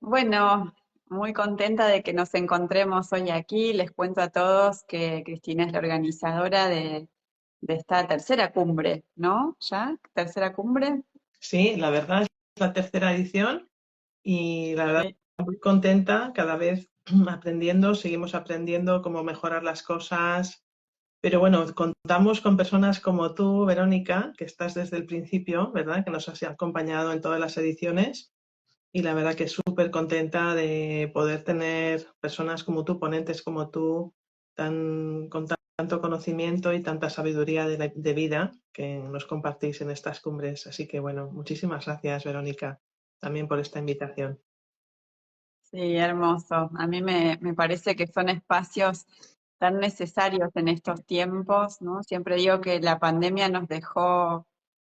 Bueno, muy contenta de que nos encontremos hoy aquí. Les cuento a todos que Cristina es la organizadora de esta tercera cumbre, ¿no? ¿Ya? ¿Tercera cumbre? Sí, la verdad es la tercera edición y la verdad Sí. muy contenta, cada vez aprendiendo, seguimos aprendiendo cómo mejorar las cosas. Pero bueno, contamos con personas como tú, Verónica, que estás desde el principio, ¿verdad? Que nos has acompañado en todas las ediciones y la verdad que súper contenta de poder tener personas como tú, ponentes como tú, con tanto conocimiento y tanta sabiduría de vida que nos compartís en estas cumbres. Así que bueno, muchísimas gracias, Verónica, también por esta invitación. Sí, hermoso. A mí me parece que son espacios tan necesarios en estos tiempos, ¿no? Siempre digo que la pandemia nos dejó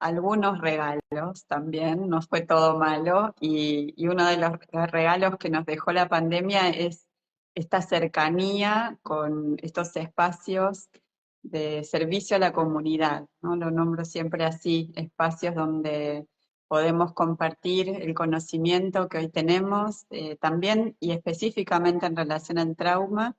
algunos regalos también, no fue todo malo, y uno de los regalos que nos dejó la pandemia es esta cercanía con estos espacios de servicio a la comunidad, ¿no? Lo nombro siempre así, espacios donde podemos compartir el conocimiento que hoy tenemos, también y específicamente en relación al trauma.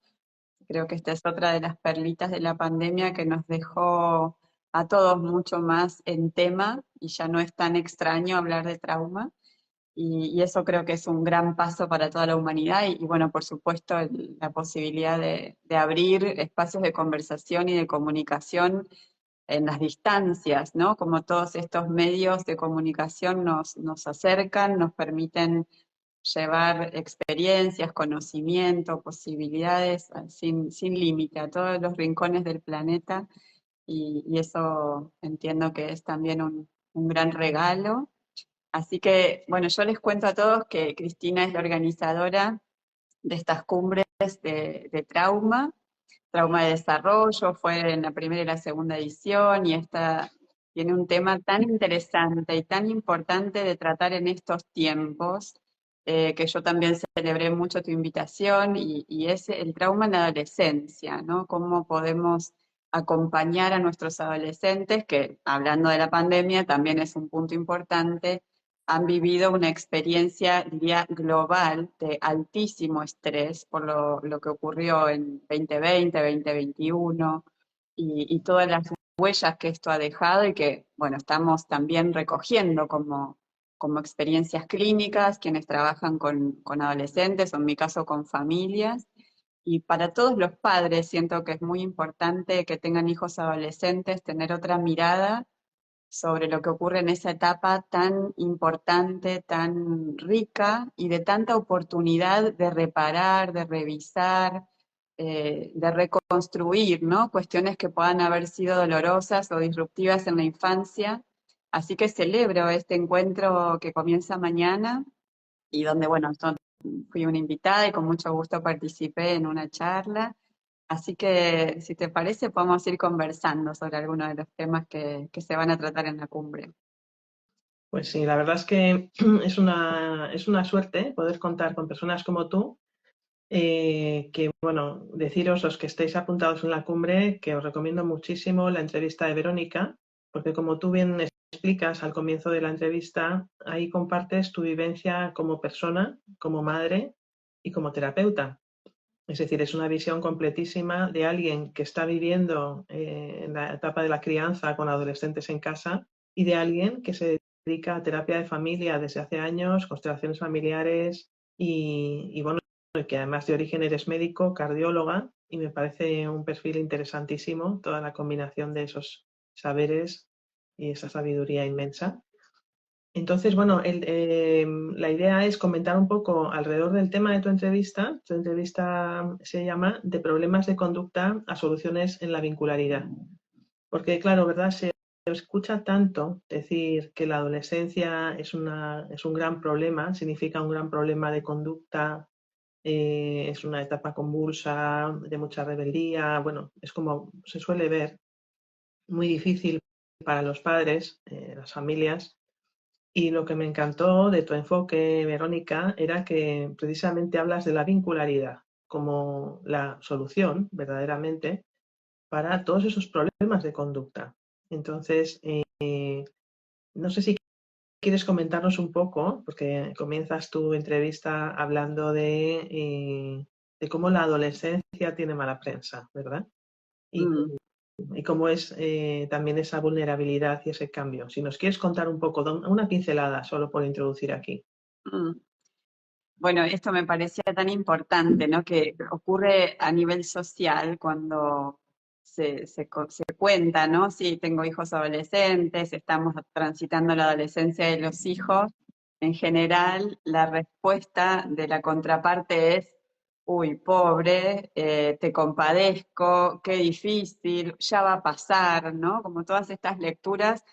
Creo que esta es otra de las perlitas de la pandemia que nos dejó a todos mucho más en tema y ya no es tan extraño hablar de trauma. Y eso creo que es un gran paso para toda la humanidad y bueno, por supuesto, la posibilidad de abrir espacios de conversación y de comunicación en las distancias, ¿no? Como todos estos medios de comunicación nos acercan, nos permiten llevar experiencias, conocimiento, posibilidades sin límite a todos los rincones del planeta y eso entiendo que es también un gran regalo. Así que, bueno, yo les cuento a todos que Cristina es la organizadora de estas cumbres de trauma de desarrollo, fue en la primera y la segunda edición, y esta tiene un tema tan interesante y tan importante de tratar en estos tiempos, que yo también celebré mucho tu invitación, y es el trauma en la adolescencia, ¿no? Cómo podemos acompañar a nuestros adolescentes, que hablando de la pandemia también es un punto importante, han vivido una experiencia, diría, global de altísimo estrés por lo que ocurrió en 2020, 2021 y todas las huellas que esto ha dejado y que, bueno, estamos también recogiendo como experiencias clínicas, quienes trabajan con adolescentes o en mi caso con familias. Y para todos los padres siento que es muy importante que tengan hijos adolescentes, tener otra mirada sobre lo que ocurre en esa etapa tan importante, tan rica y de tanta oportunidad de reparar, de revisar, de reconstruir, ¿no? Cuestiones que puedan haber sido dolorosas o disruptivas en la infancia. Así que celebro este encuentro que comienza mañana y donde, bueno, fui una invitada y con mucho gusto participé en una charla. Así que, si te parece, podemos ir conversando sobre algunos de los temas que se van a tratar en la cumbre. Pues sí, la verdad es que es una suerte poder contar con personas como tú. Que bueno, deciros los que estéis apuntados en la cumbre que os recomiendo muchísimo la entrevista de Verónica, porque como tú bien explicas al comienzo de la entrevista, ahí compartes tu vivencia como persona, como madre y como terapeuta. Es decir, es una visión completísima de alguien que está viviendo en la etapa de la crianza con adolescentes en casa y de alguien que se dedica a terapia de familia desde hace años, constelaciones familiares y bueno, que además de origen eres médico, cardióloga y me parece un perfil interesantísimo toda la combinación de esos saberes y esa sabiduría inmensa. Entonces, bueno, la idea es comentar un poco alrededor del tema de tu entrevista. Tu entrevista se llama De problemas de conducta a soluciones en la vincularidad. Porque, claro, ¿verdad? Se escucha tanto decir que la adolescencia es un gran problema, significa un gran problema de conducta, es una etapa convulsa, de mucha rebeldía. Bueno, es como se suele ver, muy difícil para los padres, las familias. Y lo que me encantó de tu enfoque, Verónica, era que precisamente hablas de la vincularidad como la solución, verdaderamente, para todos esos problemas de conducta. Entonces, no sé si quieres comentarnos un poco, porque comienzas tu entrevista hablando de cómo la adolescencia tiene mala prensa, ¿verdad? Y, Mm, y cómo es también esa vulnerabilidad y ese cambio. Si nos quieres contar un poco, una pincelada solo por introducir aquí. mm. Bueno, esto me parecía tan importante, ¿no? Que ocurre a nivel social cuando se cuenta, ¿no? Sí, tengo hijos adolescentes, estamos transitando la adolescencia de los hijos. En general, la respuesta de la contraparte es, uy, pobre, te compadezco, qué difícil, ya va a pasar, ¿no? Como todas estas lecturas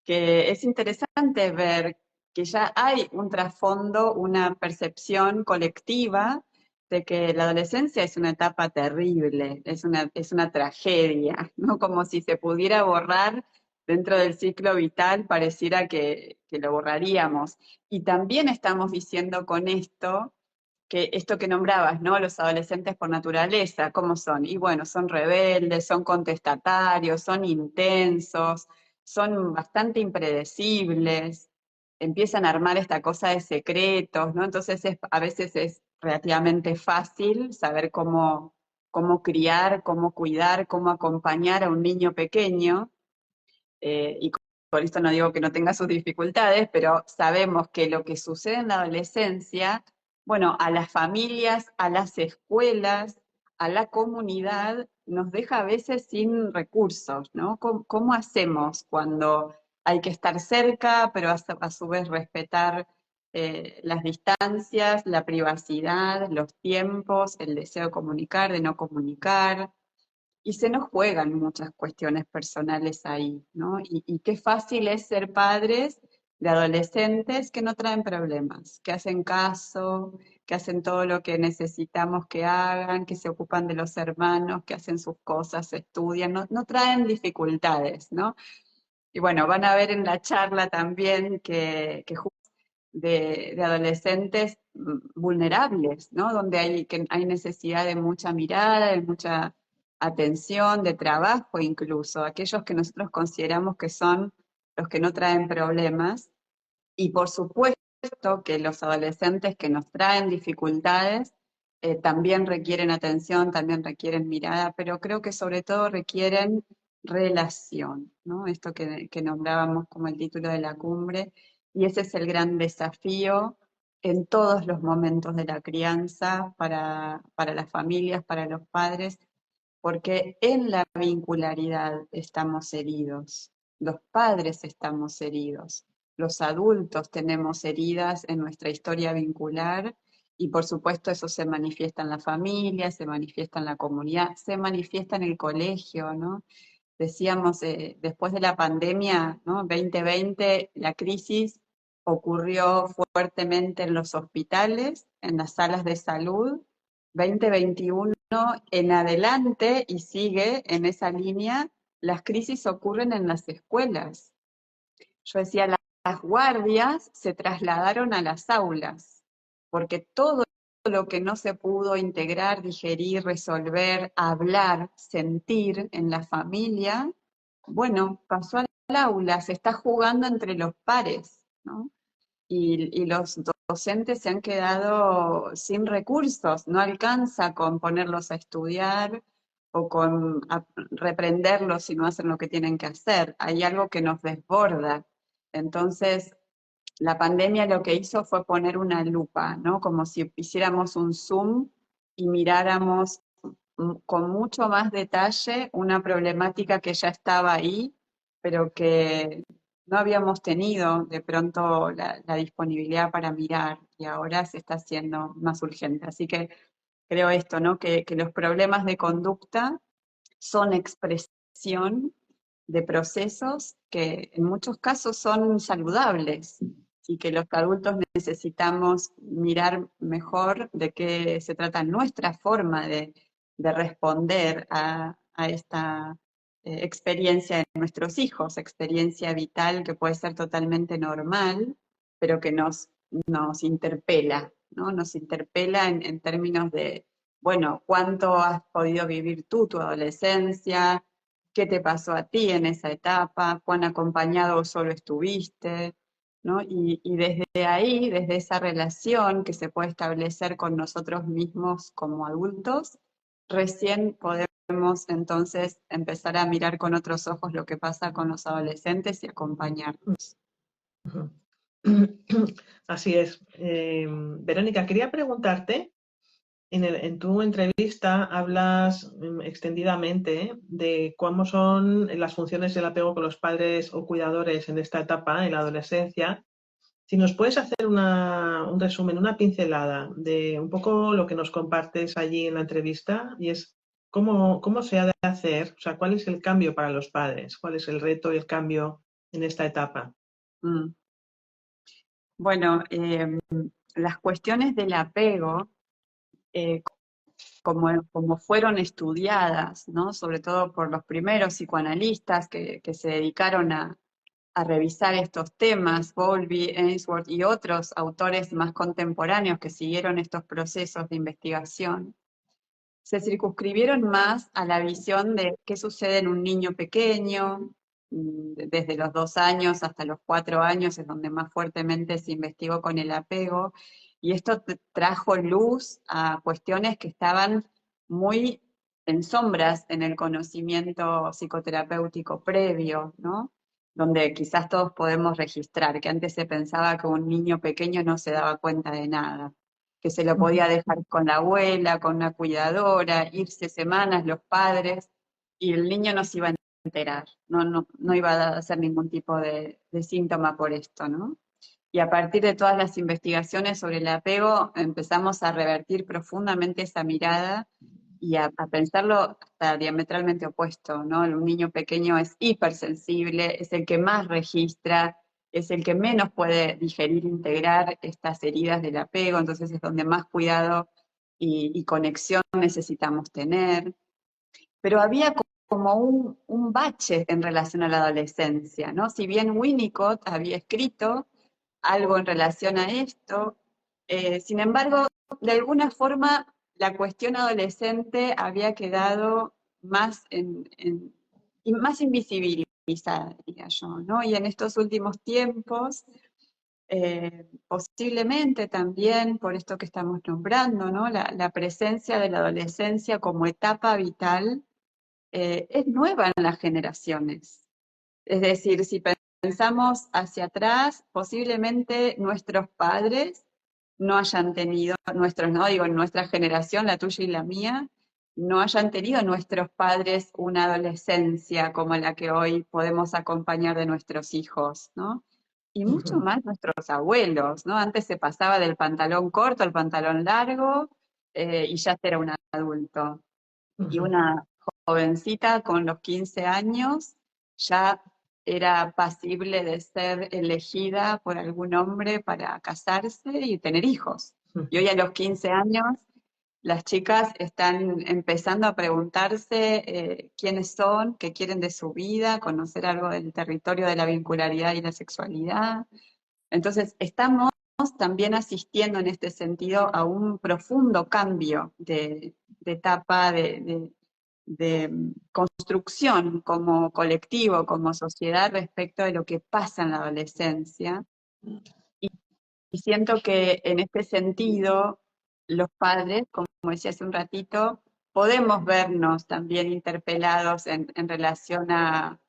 que es interesante ver que ya hay un trasfondo, una percepción colectiva de que la adolescencia es una etapa terrible, es una tragedia, ¿no? Como si se pudiera borrar dentro del ciclo vital, pareciera que lo borraríamos. Y también estamos diciendo con esto que esto que nombrabas, ¿no? Los adolescentes por naturaleza, ¿cómo son? Y bueno, son rebeldes, son contestatarios, son intensos, son bastante impredecibles, empiezan a armar esta cosa de secretos, ¿no? Entonces a veces es relativamente fácil saber cómo criar, cómo cuidar, cómo acompañar a un niño pequeño, y por esto no digo que no tenga sus dificultades, pero sabemos que lo que sucede en la adolescencia, bueno, a las familias, a las escuelas, a la comunidad, nos deja a veces sin recursos, ¿no? ¿Cómo hacemos cuando hay que estar cerca, pero a su vez respetar las distancias, la privacidad, los tiempos, el deseo de comunicar, de no comunicar? Y se nos juegan muchas cuestiones personales ahí, ¿no? Y qué fácil es ser padres de adolescentes que no traen problemas, que hacen caso, que hacen todo lo que necesitamos que hagan, que se ocupan de los hermanos, que hacen sus cosas, estudian, no traen dificultades, ¿no? Y bueno, van a ver en la charla también de adolescentes vulnerables, ¿no? Donde hay necesidad de mucha mirada, de mucha atención, de trabajo incluso, aquellos que nosotros consideramos que son los que no traen problemas. Y por supuesto que los adolescentes que nos traen dificultades también requieren atención, también requieren mirada, pero creo que sobre todo requieren relación, ¿no? Esto que nombrábamos como el título de la cumbre, y ese es el gran desafío en todos los momentos de la crianza para las familias, para los padres, porque en la vincularidad estamos heridos, los padres estamos heridos, los adultos tenemos heridas en nuestra historia vincular y por supuesto eso se manifiesta en la familia, se manifiesta en la comunidad, se manifiesta en el colegio, ¿no? Decíamos, después de la pandemia, ¿no? 2020, la crisis ocurrió fuertemente en los hospitales, en las salas de salud. 2021 en adelante, y sigue en esa línea, las crisis ocurren en las escuelas. Yo decía, las guardias se trasladaron a las aulas, porque todo lo que no se pudo integrar, digerir, resolver, hablar, sentir en la familia, bueno, pasó al aula, se está jugando entre los pares, ¿no? Y los docentes se han quedado sin recursos, no alcanza con ponerlos a estudiar o con reprenderlos si no hacen lo que tienen que hacer. Hay algo que nos desborda. Entonces, la pandemia lo que hizo fue poner una lupa, ¿no? Como si hiciéramos un zoom y miráramos con mucho más detalle una problemática que ya estaba ahí, pero que no habíamos tenido de pronto la disponibilidad para mirar y ahora se está haciendo más urgente. Así que creo esto, ¿no? Que los problemas de conducta son expresión de procesos que en muchos casos son saludables y que los adultos necesitamos mirar mejor de qué se trata nuestra forma de responder a esta experiencia de nuestros hijos, experiencia vital que puede ser totalmente normal, pero que nos interpela, ¿no? Nos interpela en términos de, bueno, ¿cuánto has podido vivir tú tu adolescencia? ¿Qué te pasó a ti en esa etapa? ¿Cuán acompañado o solo estuviste? ¿no? Y desde ahí, desde esa relación que se puede establecer con nosotros mismos como adultos, recién podemos entonces empezar a mirar con otros ojos lo que pasa con los adolescentes y acompañarlos. Ujú. Así es. Verónica, quería preguntarte, en tu entrevista hablas extendidamente de cómo son las funciones del apego con los padres o cuidadores en esta etapa, en la adolescencia. Si nos puedes hacer un resumen, una pincelada de un poco lo que nos compartes allí en la entrevista, y es cómo se ha de hacer, o sea, cuál es el cambio para los padres, cuál es el reto y el cambio en esta etapa. Mm. Bueno, las cuestiones del apego, eh, como fueron estudiadas, ¿no? Sobre todo por los primeros psicoanalistas que se dedicaron a revisar estos temas, Bowlby, Ainsworth y otros autores más contemporáneos que siguieron estos procesos de investigación, se circunscribieron más a la visión de qué sucede en un niño pequeño, desde los 2 años hasta los 4 años, es donde más fuertemente se investigó con el apego, y esto trajo luz a cuestiones que estaban muy en sombras en el conocimiento psicoterapéutico previo, ¿no? Donde quizás todos podemos registrar que antes se pensaba que un niño pequeño no se daba cuenta de nada, que se lo podía dejar con la abuela, con una cuidadora, irse semanas los padres, y el niño no se iba a enterar, no iba a hacer ningún tipo de síntoma por esto, ¿no? Y a partir de todas las investigaciones sobre el apego, empezamos a revertir profundamente esa mirada y a pensarlo hasta diametralmente opuesto, ¿no? Un niño pequeño es hipersensible, es el que más registra, es el que menos puede digerir, integrar estas heridas del apego, entonces es donde más cuidado y conexión necesitamos tener. Pero había como un bache en relación a la adolescencia, ¿no? Si bien Winnicott había escrito algo en relación a esto, sin embargo, de alguna forma la cuestión adolescente había quedado más, y más invisibilizada, diría yo, ¿no? Y en estos últimos tiempos, posiblemente también por esto que estamos nombrando, ¿no? La presencia de la adolescencia como etapa vital es nueva en las generaciones. Es decir, si pensamos hacia atrás, posiblemente nuestros padres no hayan tenido, nuestros, no digo, en nuestra generación, la tuya y la mía, no hayan tenido nuestros padres una adolescencia como la que hoy podemos acompañar de nuestros hijos, ¿no? Y mucho más nuestros abuelos, ¿no? Antes se pasaba del pantalón corto al pantalón largo y ya era un adulto. Y una jovencita con los 15 años ya era pasible de ser elegida por algún hombre para casarse y tener hijos. Y hoy a los 15 años las chicas están empezando a preguntarse quiénes son, qué quieren de su vida, conocer algo del territorio de la vincularidad y la sexualidad. Entonces, estamos también asistiendo en este sentido a un profundo cambio de etapa, de construcción como colectivo, como sociedad respecto de lo que pasa en la adolescencia. Y, y siento que en este sentido, los padres, como decía hace un ratito, podemos vernos también interpelados en relación a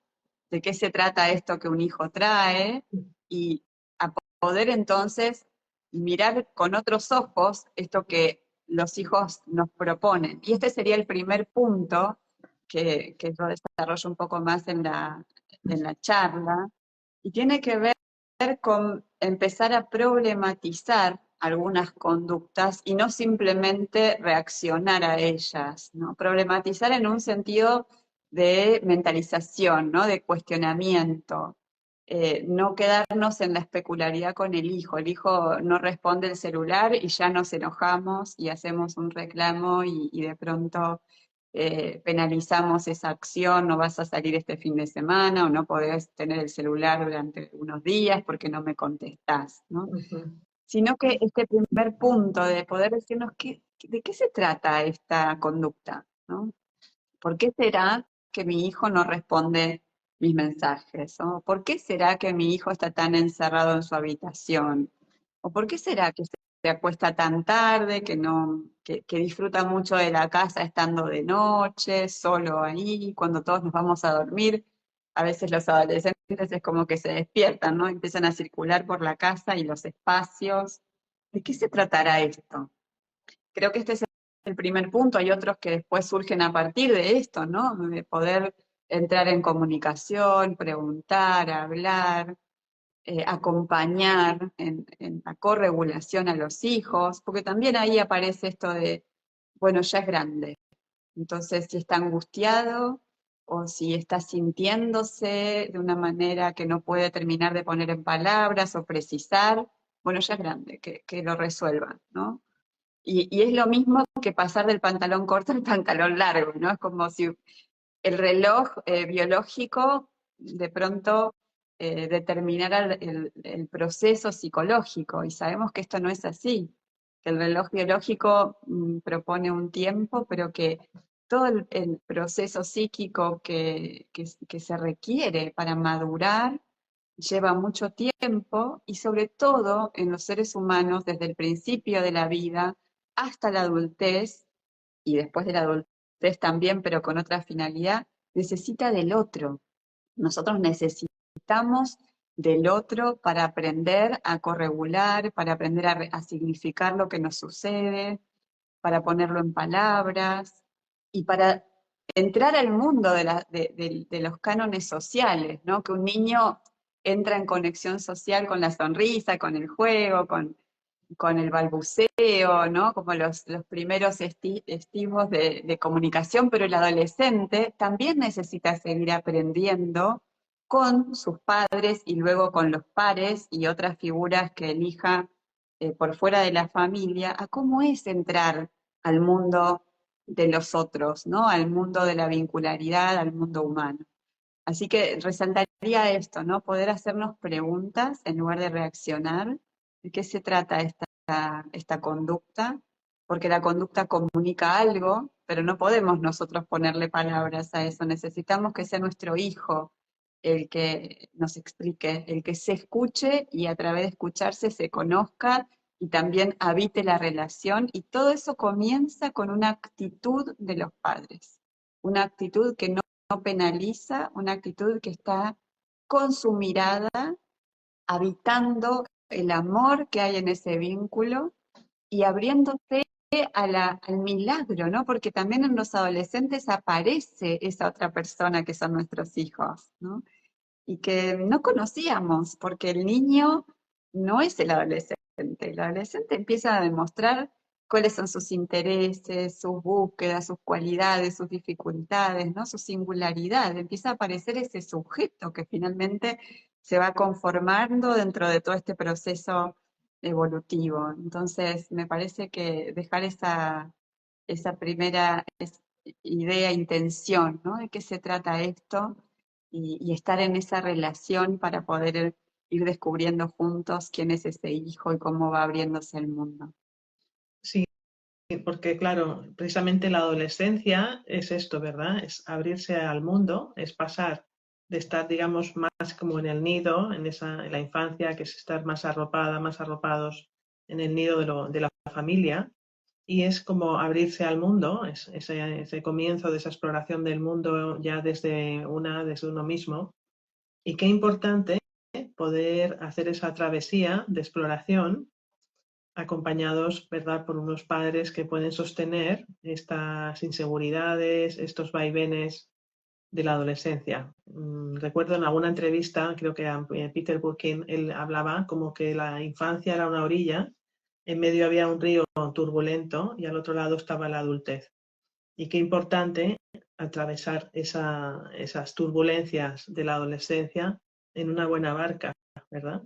de qué se trata esto que un hijo trae y a poder entonces mirar con otros ojos esto que los hijos nos proponen. Y este sería el primer punto que yo desarrollo un poco más en la charla, y tiene que ver con empezar a problematizar algunas conductas y no simplemente reaccionar a ellas, ¿no? Problematizar en un sentido de mentalización, ¿no? De cuestionamiento. No quedarnos en la especularidad con el hijo. El hijo no responde el celular y ya nos enojamos y hacemos un reclamo y de pronto penalizamos esa acción, no vas a salir este fin de semana o no podés tener el celular durante unos días porque no me contestás, ¿no? Sino que este primer punto de poder decirnos de qué se trata esta conducta, ¿no? ¿Por qué será que mi hijo no responde mis mensajes? ¿O por qué será que mi hijo está tan encerrado en su habitación? ¿O por qué será que se acuesta tan tarde, que no, que disfruta mucho de la casa estando de noche, solo ahí, cuando todos nos vamos a dormir? A veces los adolescentes es como que se despiertan, ¿no? Empiezan a circular por la casa y los espacios. ¿De qué se tratará esto? Creo que este es el primer punto. Hay otros que después surgen a partir de esto, ¿no? De poder entrar en comunicación, preguntar, hablar, acompañar en la corregulación a los hijos, porque también ahí aparece esto de, bueno, ya es grande, entonces si está angustiado o si está sintiéndose de una manera que no puede terminar de poner en palabras o precisar, bueno, ya es grande, que lo resuelvan, ¿no? Y es lo mismo que pasar del pantalón corto al pantalón largo, ¿no? Es como si el reloj biológico de pronto determinara el proceso psicológico, y sabemos que esto no es así, que el reloj biológico propone un tiempo, pero que todo el proceso psíquico que se requiere para madurar lleva mucho tiempo, y sobre todo en los seres humanos desde el principio de la vida hasta la adultez, y después de la adultez también, pero con otra finalidad, necesita del otro. Nosotros necesitamos del otro para aprender a corregular, para aprender a significar lo que nos sucede, para ponerlo en palabras y para entrar al mundo de los cánones sociales, ¿no? Que un niño entra en conexión social con la sonrisa, con el juego, con el balbuceo, ¿no? Como los primeros estímulos de comunicación, pero el adolescente también necesita seguir aprendiendo con sus padres y luego con los pares y otras figuras que elija por fuera de la familia, a cómo es entrar al mundo de los otros, ¿no? Al mundo de la vincularidad, al mundo humano. Así que resaltaría esto, ¿no? Poder hacernos preguntas en lugar de reaccionar. ¿De qué se trata esta conducta? Porque la conducta comunica algo, pero no podemos nosotros ponerle palabras a eso. Necesitamos que sea nuestro hijo el que nos explique, el que se escuche y a través de escucharse se conozca y también habite la relación. Y todo eso comienza con una actitud de los padres, una actitud que no penaliza, una actitud que está con su mirada, habitando el amor que hay en ese vínculo y abriéndose al milagro, ¿no? Porque también en los adolescentes aparece esa otra persona que son nuestros hijos, ¿no? Y que no conocíamos, porque el niño no es el adolescente empieza a demostrar cuáles son sus intereses, sus búsquedas, sus cualidades, sus dificultades, ¿no? Su singularidad, empieza a aparecer ese sujeto que finalmente se va conformando dentro de todo este proceso evolutivo. Entonces, me parece que dejar esa primera idea, intención, ¿no? ¿De qué se trata esto? Y estar en esa relación para poder ir descubriendo juntos quién es ese hijo y cómo va abriéndose el mundo. Sí, porque claro, precisamente la adolescencia es esto, ¿verdad? Es abrirse al mundo, es pasar de estar, digamos, más como en el nido, en la infancia, que es estar más arropada, más arropados en el nido de la familia, y es como abrirse al mundo, ese comienzo de esa exploración del mundo ya desde uno mismo. Y qué importante poder hacer esa travesía de exploración acompañados, ¿verdad?, por unos padres que pueden sostener estas inseguridades, estos vaivenes de la adolescencia. Recuerdo en alguna entrevista, creo que a Peter Burkin, él hablaba como que la infancia era una orilla, en medio había un río turbulento y al otro lado estaba la adultez. Y qué importante atravesar esas turbulencias de la adolescencia en una buena barca, ¿verdad?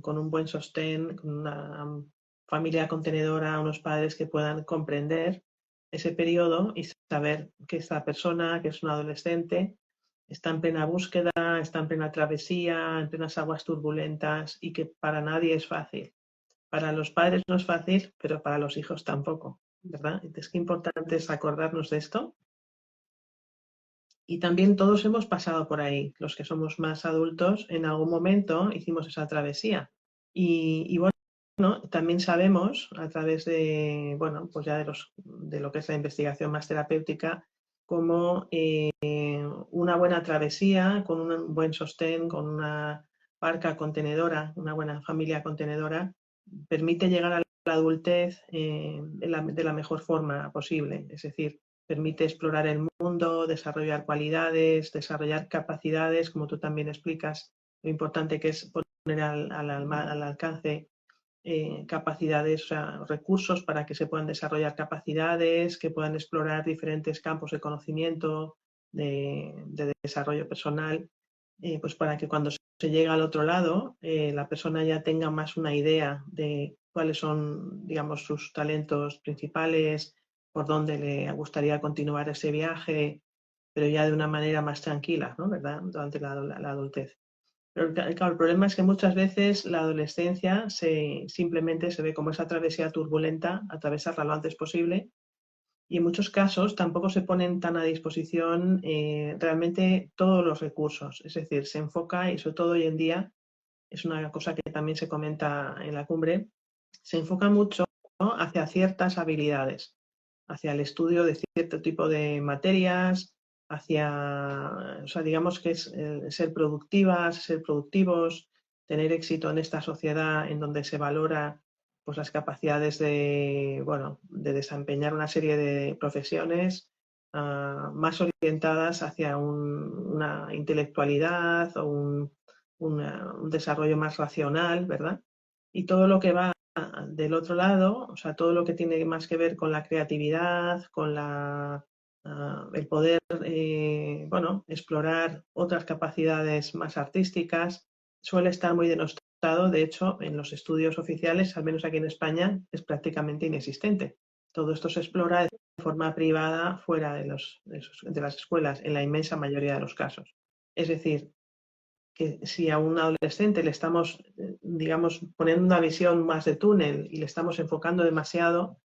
Con un buen sostén, con una familia contenedora, unos padres que puedan comprender ese periodo y saber que esta persona, que es un adolescente, está en plena búsqueda, está en plena travesía, en plenas aguas turbulentas y que para nadie es fácil. Para los padres no es fácil, pero para los hijos tampoco, ¿verdad? Entonces, qué importante es acordarnos de esto. Y también todos hemos pasado por ahí. Los que somos más adultos, en algún momento hicimos esa travesía. Y bueno, también sabemos a través de, bueno, pues ya de lo que es la investigación más terapéutica, cómo una buena travesía, con un buen sostén, con una barca contenedora, una buena familia contenedora, permite llegar a la adultez de la mejor forma posible. Es decir, permite explorar el mundo, desarrollar cualidades, desarrollar capacidades, como tú también explicas, lo importante que es poner al alcance capacidades, o sea, recursos para que se puedan desarrollar capacidades, que puedan explorar diferentes campos de conocimiento, de desarrollo personal, pues para que cuando se llega al otro lado, la persona ya tenga más una idea de cuáles son, digamos, sus talentos principales, por dónde le gustaría continuar ese viaje, pero ya de una manera más tranquila, ¿no? ¿Verdad? Durante la adultez. Pero claro, el problema es que muchas veces la adolescencia simplemente se ve como esa travesía turbulenta, atravesarla lo antes posible, y en muchos casos tampoco se ponen tan a disposición realmente todos los recursos. Es decir, se enfoca, y sobre todo hoy en día, es una cosa que también se comenta en la cumbre, se enfoca mucho, ¿no?, hacia ciertas habilidades, hacia el estudio de cierto tipo de materias, hacia, o sea, digamos que es ser productivas, ser productivos, tener éxito en esta sociedad en donde se valora pues las capacidades de, bueno, de desempeñar una serie de profesiones más orientadas hacia una intelectualidad o un desarrollo más racional, ¿verdad? Y todo lo que va del otro lado, o sea, todo lo que tiene más que ver con la creatividad, con el poder, bueno, explorar otras capacidades más artísticas, suele estar muy denostado. De hecho, en los estudios oficiales, al menos aquí en España, es prácticamente inexistente. Todo esto se explora de forma privada fuera de las escuelas, en la inmensa mayoría de los casos. Es decir, que si a un adolescente le estamos, digamos, poniendo una visión más de túnel y le estamos enfocando demasiado,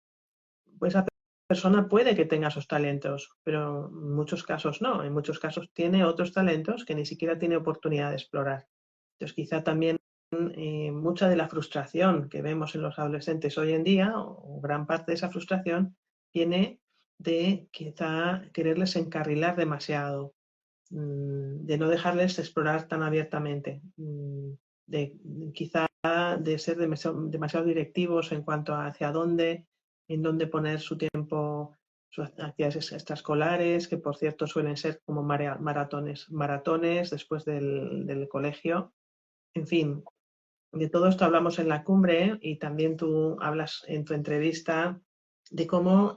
pues esa persona puede que tenga esos talentos, pero en muchos casos no. En muchos casos tiene otros talentos que ni siquiera tiene oportunidad de explorar. Entonces, quizá también mucha de la frustración que vemos en los adolescentes hoy en día, o gran parte de esa frustración, viene de quizá quererles encarrilar demasiado, de no dejarles explorar tan abiertamente, de quizá de ser demasiado directivos en cuanto a hacia dónde, en dónde poner su tiempo, sus actividades extraescolares, que por cierto suelen ser como maratones después del colegio. En fin, de todo esto hablamos en la cumbre y también tú hablas en tu entrevista de cómo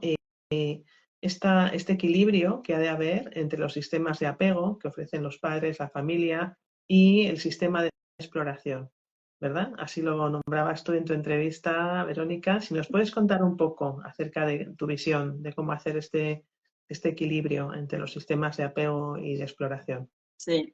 este equilibrio que ha de haber entre los sistemas de apego que ofrecen los padres, la familia y el sistema de exploración, ¿verdad? Así lo nombrabas tú en tu entrevista, Verónica. Si nos puedes contar un poco acerca de tu visión de cómo hacer este equilibrio entre los sistemas de apego y de exploración. Sí.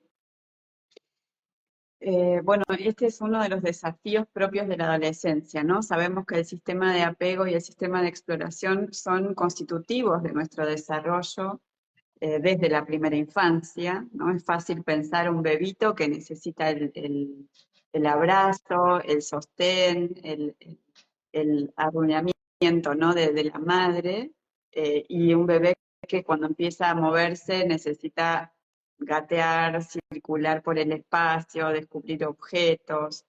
Bueno, este es uno de los desafíos propios de la adolescencia, ¿no? Sabemos que el sistema de apego y el sistema de exploración son constitutivos de nuestro desarrollo desde la primera infancia, ¿no? Es fácil pensar un bebito que necesita el abrazo, el sostén, el arruñamiento, ¿no? de la madre, y un bebé que cuando empieza a moverse necesita gatear, circular por el espacio, descubrir objetos,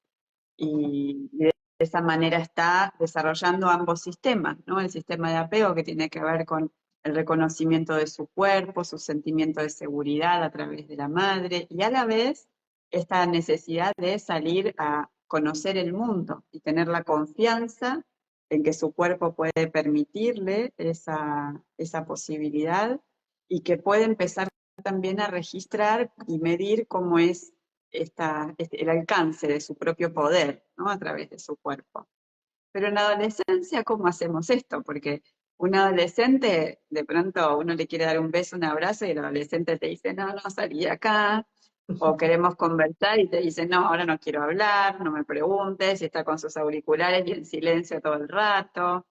y de esa manera está desarrollando ambos sistemas, ¿no? El sistema de apego que tiene que ver con el reconocimiento de su cuerpo, su sentimiento de seguridad a través de la madre, y a la vez esta necesidad de salir a conocer el mundo y tener la confianza en que su cuerpo puede permitirle esa posibilidad y que puede empezar también a registrar y medir cómo es el alcance de su propio poder, ¿no? A través de su cuerpo. Pero en la adolescencia, ¿cómo hacemos esto? Porque un adolescente, de pronto uno le quiere dar un beso, un abrazo, y el adolescente te dice, no, no, salí de acá. O queremos conversar y te dice, no, ahora no quiero hablar, no me preguntes, y está con sus auriculares y en silencio todo el rato.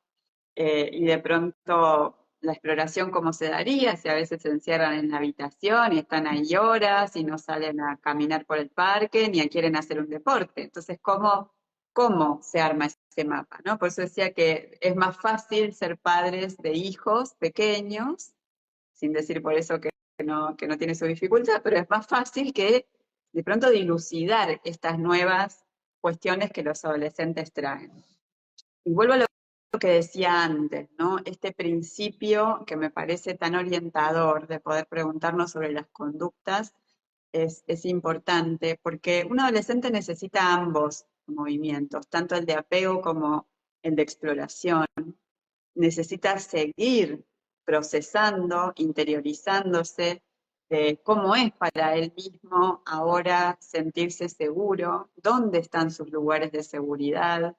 Y de pronto la exploración cómo se daría, si a veces se encierran en la habitación y están ahí horas y no salen a caminar por el parque ni quieren hacer un deporte. Entonces, ¿cómo se arma ese mapa? ¿No? Por eso decía que es más fácil ser padres de hijos pequeños, sin decir por eso que no tiene su dificultad, pero es más fácil que de pronto dilucidar estas nuevas cuestiones que los adolescentes traen. Y vuelvo a lo que decía antes, ¿no? Este principio que me parece tan orientador de poder preguntarnos sobre las conductas es importante, porque un adolescente necesita ambos movimientos, tanto el de apego como el de exploración. Necesita seguir procesando, interiorizándose de cómo es para él mismo ahora sentirse seguro, dónde están sus lugares de seguridad,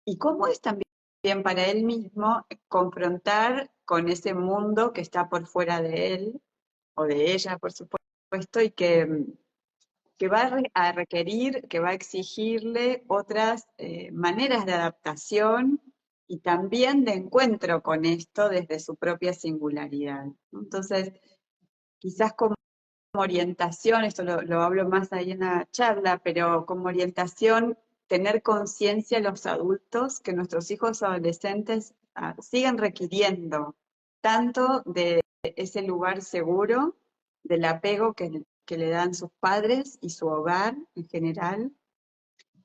y cómo es también para él mismo confrontar con ese mundo que está por fuera de él, o de ella, por supuesto, y que va a requerir, que va a exigirle otras maneras de adaptación y también de encuentro con esto desde su propia singularidad, ¿no? Entonces, quizás como orientación, esto lo hablo más ahí en la charla, pero como orientación, tener conciencia los adultos que nuestros hijos adolescentes siguen requiriendo tanto de ese lugar seguro, del apego que le dan sus padres y su hogar en general,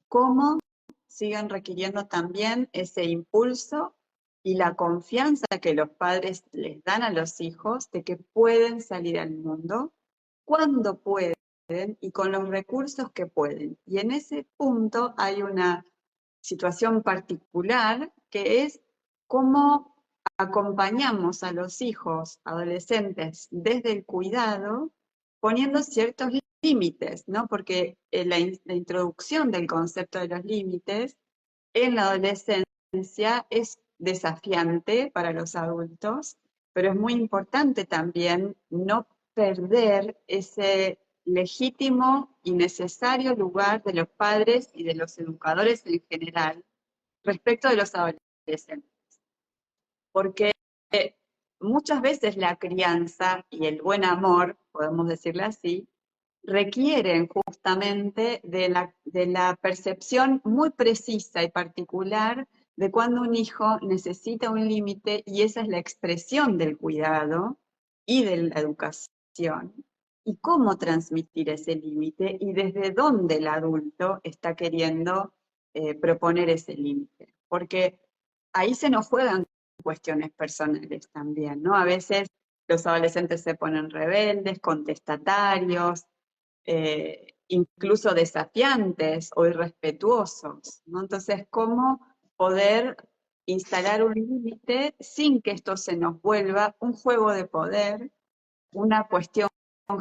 como siguen requiriendo también ese impulso y la confianza que los padres les dan a los hijos de que pueden salir al mundo cuando pueden y con los recursos que pueden. Y en ese punto hay una situación particular que es cómo acompañamos a los hijos adolescentes desde el cuidado poniendo ciertos límites, ¿no? Porque la introducción del concepto de los límites en la adolescencia es desafiante para los adultos, pero es muy importante también no perder ese legítimo y necesario lugar de los padres y de los educadores en general respecto de los adolescentes. Porque muchas veces la crianza y el buen amor, podemos decirle así, requieren justamente de la percepción muy precisa y particular de cuando un hijo necesita un límite y esa es la expresión del cuidado y de la educación. Y cómo transmitir ese límite y desde dónde el adulto está queriendo proponer ese límite. Porque ahí se nos juegan cuestiones personales también, ¿no? A veces los adolescentes se ponen rebeldes, contestatarios, incluso desafiantes o irrespetuosos, ¿no? Entonces, ¿cómo poder instalar un límite sin que esto se nos vuelva un juego de poder, una cuestión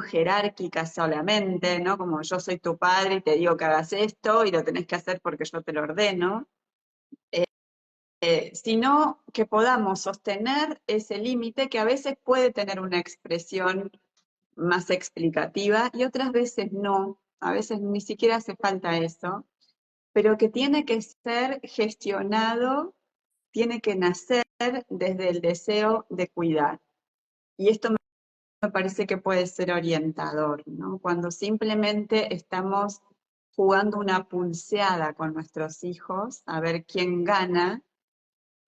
jerárquica solamente, ¿no? Como yo soy tu padre y te digo que hagas esto y lo tenés que hacer porque yo te lo ordeno, sino que podamos sostener ese límite que a veces puede tener una expresión más explicativa y otras veces no, a veces ni siquiera hace falta eso, pero que tiene que ser gestionado, tiene que nacer desde el deseo de cuidar. Y esto me parece que puede ser orientador, ¿no? Cuando simplemente estamos jugando una pulseada con nuestros hijos, a ver quién gana,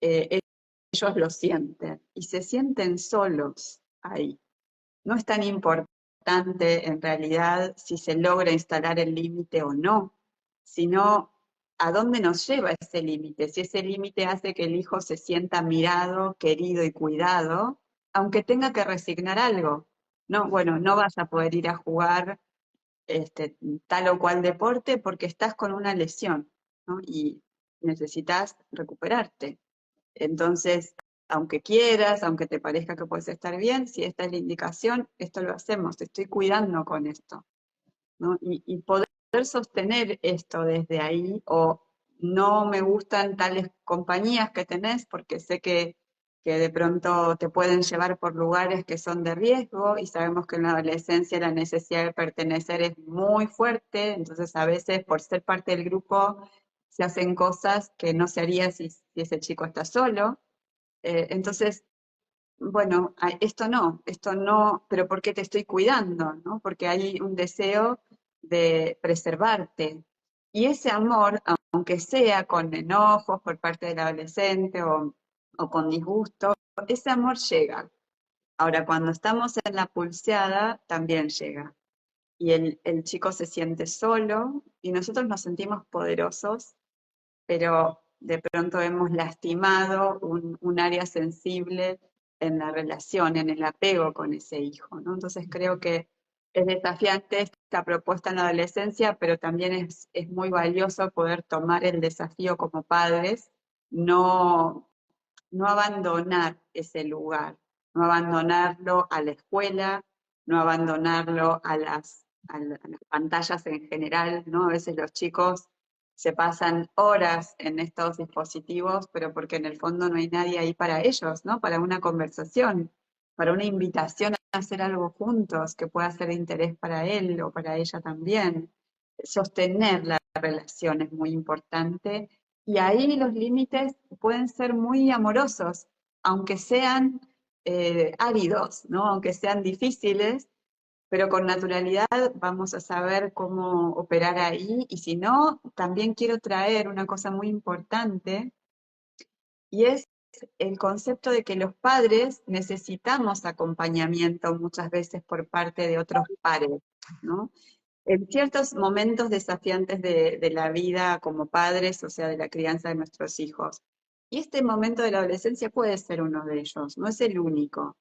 ellos lo sienten y se sienten solos ahí. No es tan importante en realidad si se logra instalar el límite o no, sino a dónde nos lleva ese límite, si ese límite hace que el hijo se sienta mirado, querido y cuidado, aunque tenga que resignar algo. No, bueno, no vas a poder ir a jugar tal o cual deporte porque estás con una lesión, ¿no? Y necesitas recuperarte. Entonces, aunque quieras, aunque te parezca que puedes estar bien, si esta es la indicación, esto lo hacemos, te estoy cuidando con esto, ¿no? Y poder sostener esto desde ahí, o no me gustan tales compañías que tenés porque sé que de pronto te pueden llevar por lugares que son de riesgo y sabemos que en la adolescencia la necesidad de pertenecer es muy fuerte, entonces a veces por ser parte del grupo se hacen cosas que no se haría si ese chico está solo. Entonces, bueno, esto no, pero ¿por qué te estoy cuidando? ¿No? Porque hay un deseo de preservarte. Y ese amor, aunque sea con enojos por parte del adolescente o con disgusto, ese amor llega. Ahora, cuando estamos en la pulseada, también llega. Y el chico se siente solo y nosotros nos sentimos poderosos, pero de pronto hemos lastimado un área sensible en la relación, en el apego con ese hijo, ¿no? Entonces creo que es desafiante esta propuesta en la adolescencia, pero también es muy valioso poder tomar el desafío como padres, no, no abandonar ese lugar, no abandonarlo a la escuela, no abandonarlo a las pantallas en general, ¿no? A veces los chicos se pasan horas en estos dispositivos, pero porque en el fondo no hay nadie ahí para ellos, ¿no? Para una conversación, para una invitación a hacer algo juntos que pueda ser de interés para él o para ella también. Sostener la relación es muy importante y ahí los límites pueden ser muy amorosos, aunque sean áridos, ¿no? Aunque sean difíciles, pero con naturalidad vamos a saber cómo operar ahí. Y si no, también quiero traer una cosa muy importante, y es el concepto de que los padres necesitamos acompañamiento muchas veces por parte de otros pares, ¿no? En ciertos momentos desafiantes de la vida como padres, o sea, de la crianza de nuestros hijos. Y este momento de la adolescencia puede ser uno de ellos, no es el único,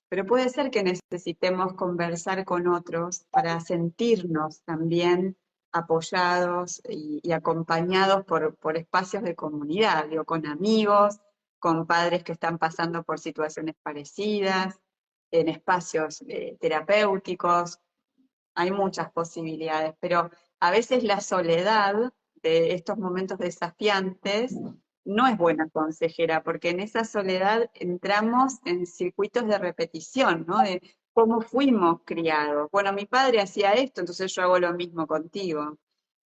pero puede ser que necesitemos conversar con otros para sentirnos también apoyados y acompañados por espacios de comunidad, digo, con amigos, con padres que están pasando por situaciones parecidas, en espacios terapéuticos, hay muchas posibilidades, pero a veces la soledad de estos momentos desafiantes no es buena consejera, porque en esa soledad entramos en circuitos de repetición, ¿no? De cómo fuimos criados. Bueno, mi padre hacía esto, entonces yo hago lo mismo contigo.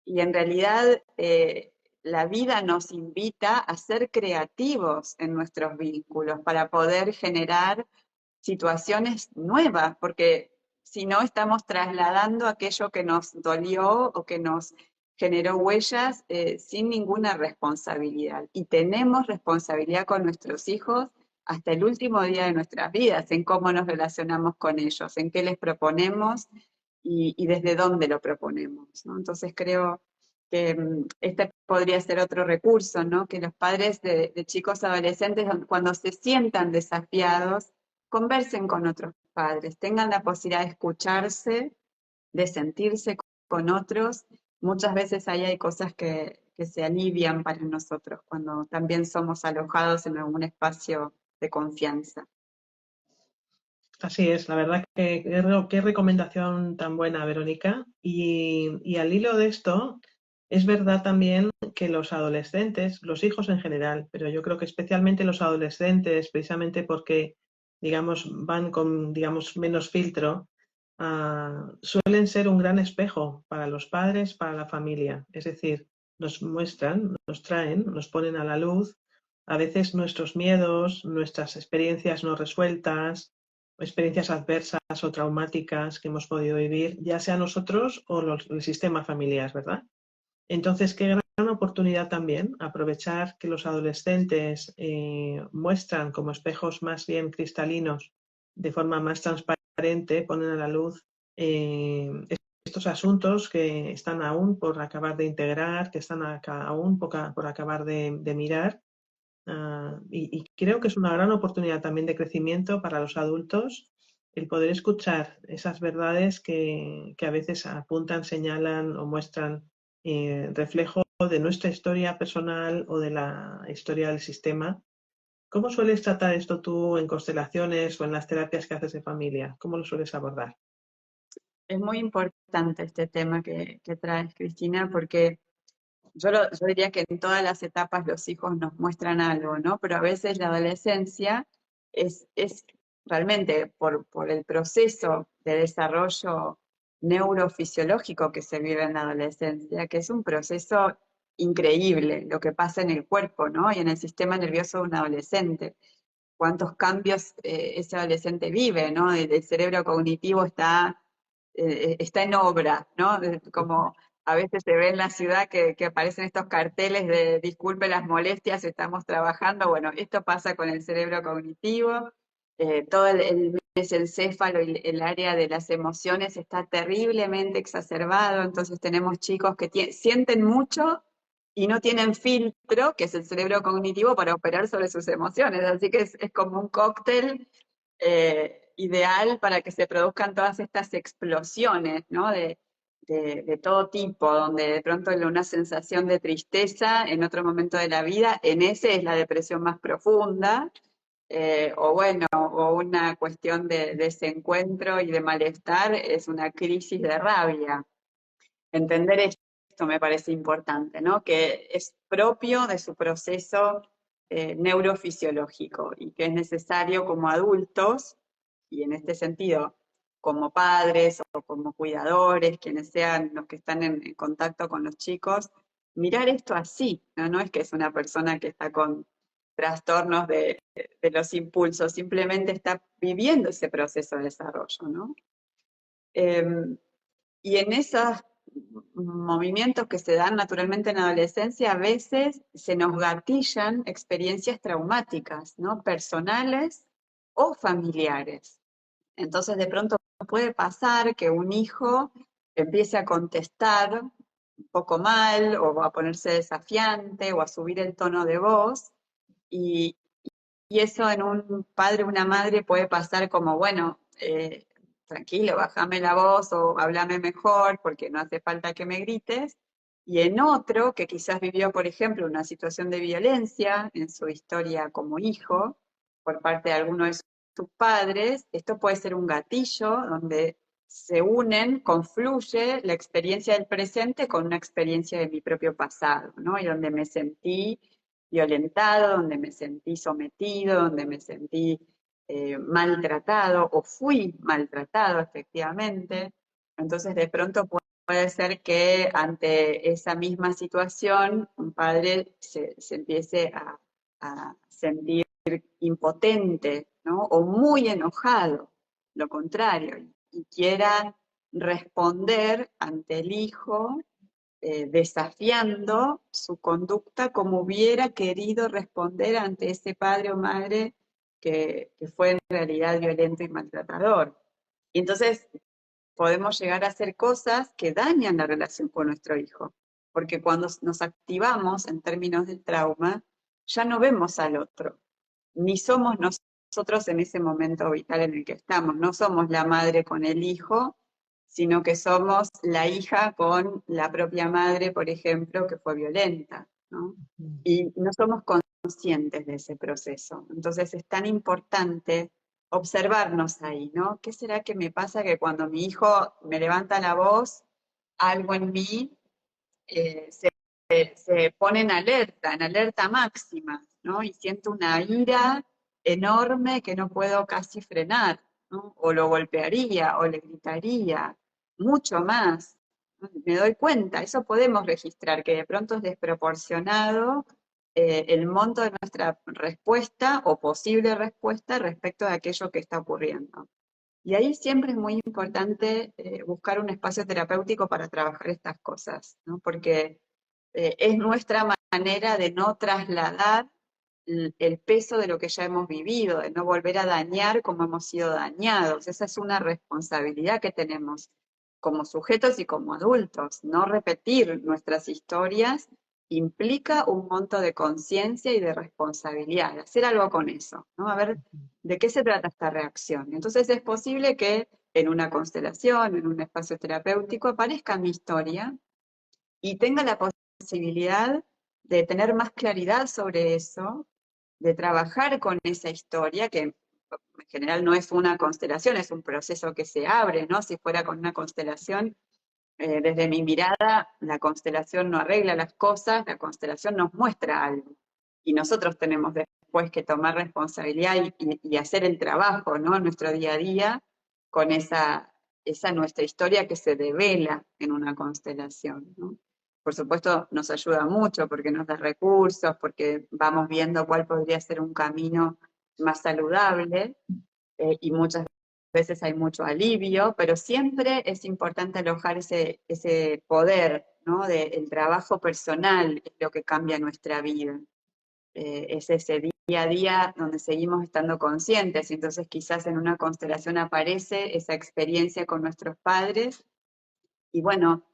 Y en realidad la vida nos invita a ser creativos en nuestros vínculos para poder generar situaciones nuevas, porque si no estamos trasladando aquello que nos dolió o que nos generó huellas sin ninguna responsabilidad. Y tenemos responsabilidad con nuestros hijos hasta el último día de nuestras vidas, en cómo nos relacionamos con ellos, en qué les proponemos y desde dónde lo proponemos, ¿no? Entonces creo que este podría ser otro recurso, ¿no? Que los padres de chicos adolescentes, cuando se sientan desafiados, conversen con otros padres, tengan la posibilidad de escucharse, de sentirse con otros. Muchas veces ahí hay cosas que se alivian para nosotros cuando también somos alojados en algún espacio de confianza. Así es, la verdad que qué recomendación tan buena, Verónica. Y al hilo de esto, es verdad también que los adolescentes, los hijos en general, pero yo creo que especialmente los adolescentes, precisamente porque, digamos, van con, digamos, menos filtro, suelen ser un gran espejo para los padres, para la familia. Es decir, nos muestran, nos traen, nos ponen a la luz a veces nuestros miedos, nuestras experiencias no resueltas, experiencias adversas o traumáticas que hemos podido vivir, ya sea nosotros o el sistema familiar, ¿verdad? Entonces, qué gran oportunidad también aprovechar que los adolescentes muestran como espejos más bien cristalinos, de forma más transparente, ponen a la luz eh, estos asuntos que están aún por acabar de integrar, que están aún por acabar de mirar. Y creo que es una gran oportunidad también de crecimiento para los adultos el poder escuchar esas verdades que a veces apuntan, señalan o muestran reflejo de nuestra historia personal o de la historia del sistema. ¿Cómo sueles tratar esto tú en constelaciones o en las terapias que haces de familia? ¿Cómo lo sueles abordar? Es muy importante este tema que traes, Cristina, porque yo diría que en todas las etapas los hijos nos muestran algo, ¿no? Pero a veces la adolescencia es realmente por el proceso de desarrollo neurofisiológico que se vive en la adolescencia, que es un proceso increíble, lo que pasa en el cuerpo, ¿no? Y en el sistema nervioso de un adolescente. cuántos cambios ese adolescente vive, ¿no? El cerebro cognitivo está en obra, ¿no? Como a veces se ve en la ciudad que aparecen estos carteles de disculpe las molestias, estamos trabajando. Bueno, esto pasa con el cerebro cognitivo, todo el mesencéfalo y el área de las emociones está terriblemente exacerbado, entonces tenemos chicos que sienten mucho y no tienen filtro, que es el cerebro cognitivo, para operar sobre sus emociones, así que es como un cóctel ideal para que se produzcan todas estas explosiones, ¿no? De todo tipo, donde de pronto hay una sensación de tristeza en otro momento de la vida, en ese es la depresión más profunda, o bueno, o una cuestión de desencuentro y de malestar, es una crisis de rabia. Entender esto me parece importante, ¿no? Que es propio de su proceso neurofisiológico y que es necesario como adultos, y en este sentido, como padres o como cuidadores, quienes sean los que están en contacto con los chicos, mirar esto así, ¿no? No es que es una persona que está con trastornos de los impulsos, simplemente está viviendo ese proceso de desarrollo, ¿no? Y en esos movimientos que se dan naturalmente en la adolescencia, a veces se nos gatillan experiencias traumáticas, ¿no? Personales o familiares. Entonces, de pronto puede pasar que un hijo empiece a contestar un poco mal, o a ponerse desafiante, o a subir el tono de voz, y, y eso en un padre o una madre puede pasar como, bueno, tranquilo, bájame la voz o háblame mejor porque no hace falta que me grites. Y en otro que quizás vivió, por ejemplo, una situación de violencia en su historia como hijo por parte de alguno de sus padres, esto puede ser un gatillo donde se unen, confluye la experiencia del presente con una experiencia de mi propio pasado, ¿no? Y donde me sentí violentado, donde me sentí sometido, donde me sentí maltratado o fui maltratado efectivamente. Entonces de pronto puede ser que ante esa misma situación un padre se empiece a sentir impotente, ¿no? O muy enojado, lo contrario, y quiera responder ante el hijo desafiando su conducta como hubiera querido responder ante ese padre o madre que fue en realidad violento y maltratador. Y entonces podemos llegar a hacer cosas que dañan la relación con nuestro hijo, porque cuando nos activamos en términos del trauma, ya no vemos al otro, ni somos nosotros en ese momento vital en el que estamos, no somos la madre con el hijo, sino que somos la hija con la propia madre, por ejemplo, que fue violenta, ¿no? Y no somos conscientes de ese proceso. Entonces es tan importante observarnos ahí, ¿no? ¿Qué será que me pasa que cuando mi hijo me levanta la voz, algo en mí se pone en alerta máxima, ¿no? Y siento una ira enorme que no puedo casi frenar, ¿no? O lo golpearía, o le gritaría, mucho más. ¿No? Me doy cuenta, eso podemos registrar, que de pronto es desproporcionado el monto de nuestra respuesta o posible respuesta respecto de aquello que está ocurriendo. Y ahí siempre es muy importante buscar un espacio terapéutico para trabajar estas cosas, ¿no? Porque es nuestra manera de no trasladar el peso de lo que ya hemos vivido, de no volver a dañar como hemos sido dañados. Esa es una responsabilidad que tenemos como sujetos y como adultos. No repetir nuestras historias implica un monto de conciencia y de responsabilidad, hacer algo con eso, ¿no? A ver, ¿de qué se trata esta reacción? Entonces es posible que en una constelación, en un espacio terapéutico, aparezca mi historia y tenga la posibilidad de tener más claridad sobre eso, de trabajar con esa historia, que en general no es una constelación, es un proceso que se abre, ¿no? Si fuera con una constelación, desde mi mirada, la constelación no arregla las cosas, la constelación nos muestra algo. Y nosotros tenemos después que tomar responsabilidad y hacer el trabajo, ¿no? En nuestro día a día, con esa nuestra historia que se devela en una constelación, ¿no? Por supuesto, nos ayuda mucho porque nos da recursos, porque vamos viendo cuál podría ser un camino más saludable, y muchas veces hay mucho alivio, pero siempre es importante alojar ese poder, ¿no? El trabajo personal es lo que cambia nuestra vida. Es ese día a día donde seguimos estando conscientes, y entonces quizás en una constelación aparece esa experiencia con nuestros padres, y bueno,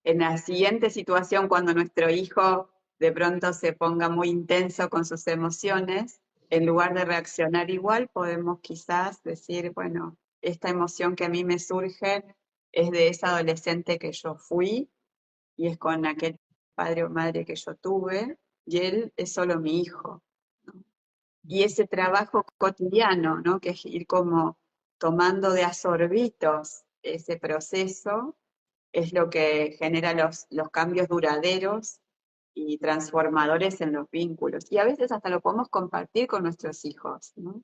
en la siguiente situación, cuando nuestro hijo de pronto se ponga muy intenso con sus emociones, en lugar de reaccionar igual, podemos quizás decir, bueno, esta emoción que a mí me surge es de esa adolescente que yo fui y es con aquel padre o madre que yo tuve, y él es solo mi hijo, ¿no? Y ese trabajo cotidiano, ¿no? Que es ir como tomando de a sorbitos ese proceso, es lo que genera los cambios duraderos y transformadores en los vínculos. Y a veces hasta lo podemos compartir con nuestros hijos, ¿no?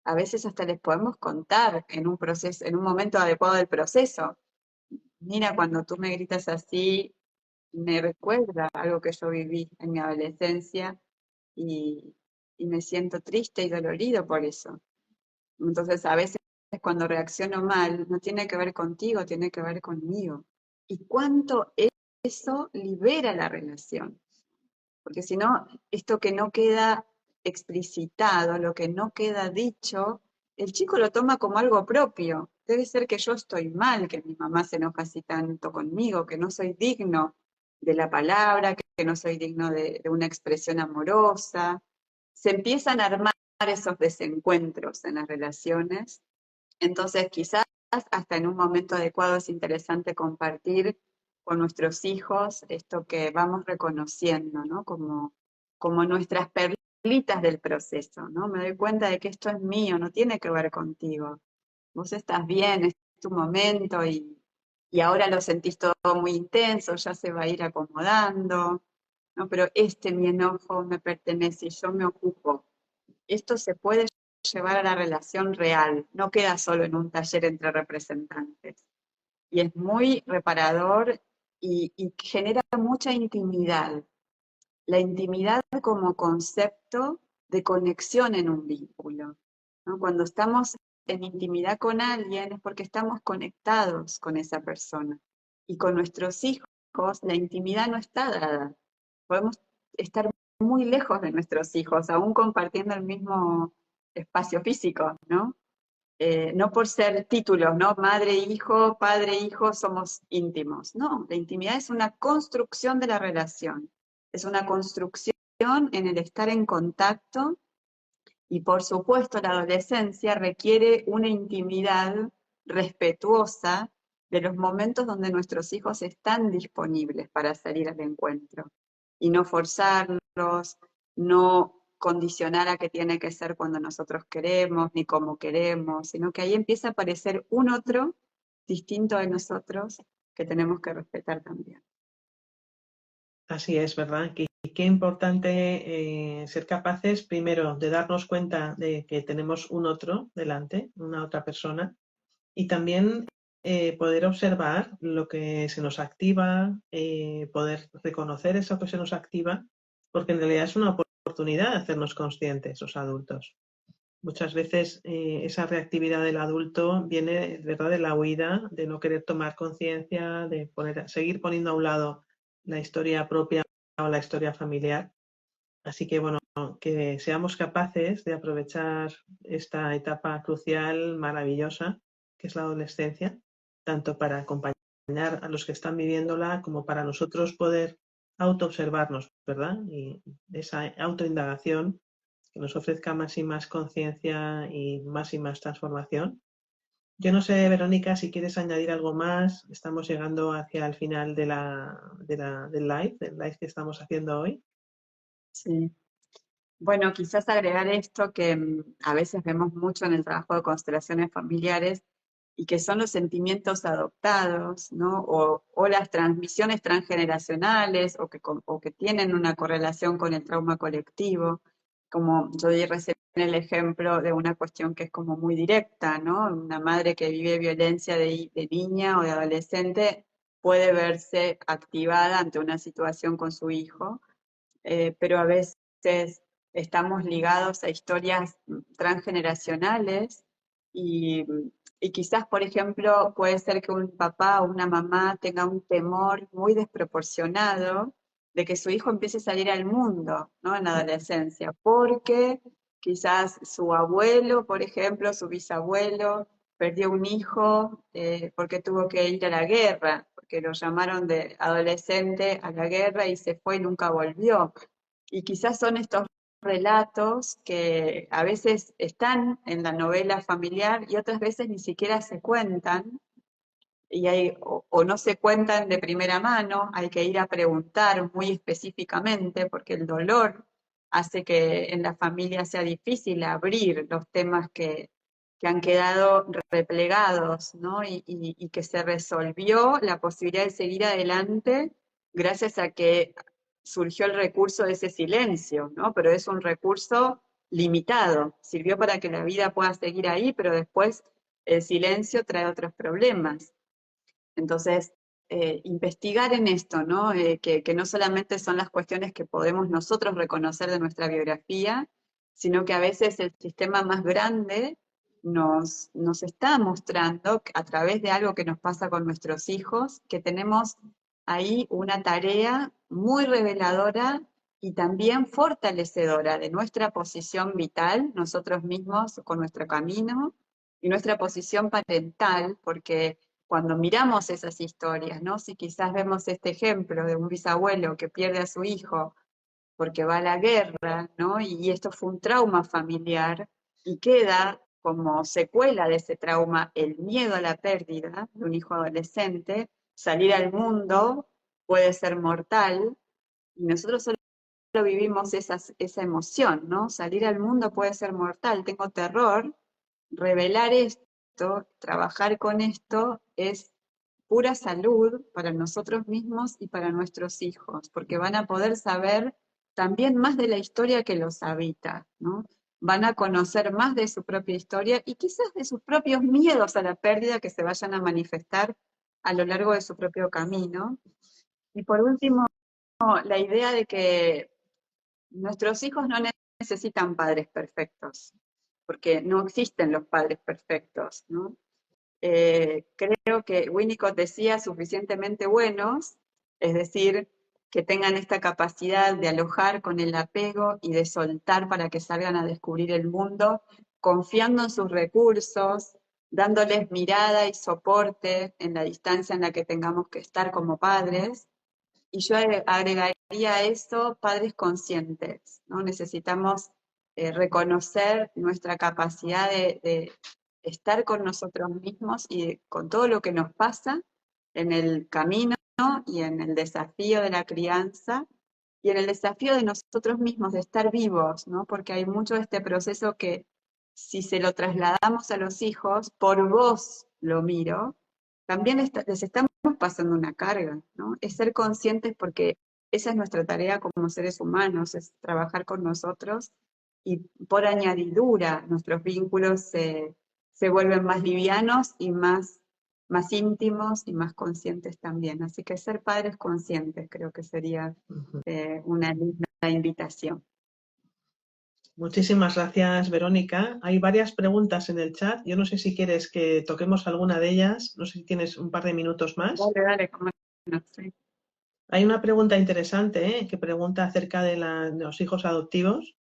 A veces hasta les podemos contar en un proceso, en un momento adecuado del proceso. Mira, cuando tú me gritas así, me recuerda algo que yo viví en mi adolescencia, y, y me siento triste y dolorido por eso. Entonces, a veces cuando reacciono mal, no tiene que ver contigo, tiene que ver conmigo. ¿Y cuánto eso libera la relación? Porque si no, esto que no queda explicitado, lo que no queda dicho, el chico lo toma como algo propio. Debe ser que yo estoy mal, que mi mamá se enoja así tanto conmigo, que no soy digno de la palabra, que no soy digno de una expresión amorosa. Se empiezan a armar esos desencuentros en las relaciones. Entonces, quizás hasta en un momento adecuado es interesante compartir con nuestros hijos esto que vamos reconociendo, ¿no? Como nuestras perlitas del proceso, ¿no? Me doy cuenta de que esto es mío, no tiene que ver contigo. Vos estás bien, es tu momento, y ahora lo sentís todo muy intenso, ya se va a ir acomodando, ¿no? Pero mi enojo me pertenece y yo me ocupo. Esto se puede llevar a la relación real, no queda solo en un taller entre representantes. Y es muy reparador, y genera mucha intimidad. La intimidad como concepto de conexión en un vínculo, ¿no? Cuando estamos en intimidad con alguien es porque estamos conectados con esa persona. Y con nuestros hijos la intimidad no está dada. Podemos estar muy lejos de nuestros hijos, aún compartiendo el mismo espacio físico, ¿no? No por ser títulos, ¿no? Madre, hijo, padre, hijo, somos íntimos. No, la intimidad es una construcción de la relación, es una construcción en el estar en contacto, y por supuesto la adolescencia requiere una intimidad respetuosa de los momentos donde nuestros hijos están disponibles para salir al encuentro, y no forzarlos, no condicionar a que tiene que ser cuando nosotros queremos, ni como queremos, sino que ahí empieza a aparecer un otro distinto de nosotros que tenemos que respetar también. Así es, ¿verdad? Qué importante ser capaces, primero, de darnos cuenta de que tenemos un otro delante, una otra persona, y también poder observar lo que se nos activa, poder reconocer eso que se nos activa, porque en realidad es una oportunidad de hacernos conscientes los adultos. Muchas veces esa reactividad del adulto viene, ¿verdad?, de la huida, de no querer tomar conciencia, de seguir poniendo a un lado la historia propia o la historia familiar. Así que, bueno, que seamos capaces de aprovechar esta etapa crucial, maravillosa, que es la adolescencia, tanto para acompañar a los que están viviéndola como para nosotros poder autoobservarnos, ¿verdad? Y esa autoindagación que nos ofrezca más y más conciencia y más transformación. Yo no sé, Verónica, si quieres añadir algo más. Estamos llegando hacia el final del live que estamos haciendo hoy. Sí. Bueno, quizás agregar esto que a veces vemos mucho en el trabajo de constelaciones familiares, y que son los sentimientos adoptados, ¿no? O las transmisiones transgeneracionales, o que tienen una correlación con el trauma colectivo. Como yo di recién el ejemplo de una cuestión que es como muy directa, ¿no? Una madre que vive violencia de niña o de adolescente puede verse activada ante una situación con su hijo, pero a veces estamos ligados a historias transgeneracionales y, y quizás, por ejemplo, puede ser que un papá o una mamá tenga un temor muy desproporcionado de que su hijo empiece a salir al mundo, ¿no? En la adolescencia, porque quizás su abuelo, por ejemplo, su bisabuelo, perdió un hijo porque tuvo que ir a la guerra, porque lo llamaron de adolescente a la guerra y se fue y nunca volvió. Y quizás son estos relatos que a veces están en la novela familiar y otras veces ni siquiera se cuentan, o no se cuentan de primera mano, hay que ir a preguntar muy específicamente porque el dolor hace que en la familia sea difícil abrir los temas que han quedado replegados, ¿no? Y que se resolvió la posibilidad de seguir adelante gracias a que surgió el recurso de ese silencio, ¿no? Pero es un recurso limitado, sirvió para que la vida pueda seguir ahí, pero después el silencio trae otros problemas. Entonces, investigar en esto, ¿no? Que no solamente son las cuestiones que podemos nosotros reconocer de nuestra biografía, sino que a veces el sistema más grande nos está mostrando a través de algo que nos pasa con nuestros hijos, que tenemos ahí una tarea muy reveladora y también fortalecedora de nuestra posición vital, nosotros mismos con nuestro camino, y nuestra posición parental, porque cuando miramos esas historias, ¿no? Si quizás vemos este ejemplo de un bisabuelo que pierde a su hijo porque va a la guerra, ¿no? Y esto fue un trauma familiar y queda como secuela de ese trauma el miedo a la pérdida de un hijo adolescente, salir al mundo puede ser mortal y nosotros solo vivimos esa emoción, ¿no? Salir al mundo puede ser mortal, tengo terror, revelar esto, trabajar con esto es pura salud para nosotros mismos y para nuestros hijos, porque van a poder saber también más de la historia que los habita, ¿no? Van a conocer más de su propia historia y quizás de sus propios miedos a la pérdida que se vayan a manifestar a lo largo de su propio camino. Y por último, la idea de que nuestros hijos no necesitan padres perfectos, porque no existen los padres perfectos, ¿no? Creo que Winnicott decía suficientemente buenos, es decir, que tengan esta capacidad de alojar con el apego y de soltar para que salgan a descubrir el mundo, confiando en sus recursos, dándoles mirada y soporte en la distancia en la que tengamos que estar como padres, y yo agregaría a eso padres conscientes, ¿no? Necesitamos reconocer nuestra capacidad de estar con nosotros mismos y con todo lo que nos pasa en el camino y en el desafío de la crianza y en el desafío de nosotros mismos de estar vivos, ¿no? Porque hay mucho de este proceso que si se lo trasladamos a los hijos, por vos lo miro, también les estamos pasando una carga, ¿no? Es ser conscientes porque esa es nuestra tarea como seres humanos, es trabajar con nosotros y por añadidura nuestros vínculos se vuelven más livianos y más íntimos y más conscientes también. Así que ser padres conscientes creo que sería una linda invitación. Muchísimas gracias, Verónica. Hay varias preguntas en el chat. Yo no sé si quieres que toquemos alguna de ellas. No sé si tienes un par de minutos más. Dale, dale, cómo no, sí. Hay una pregunta interesante, que pregunta acerca de los hijos adoptivos.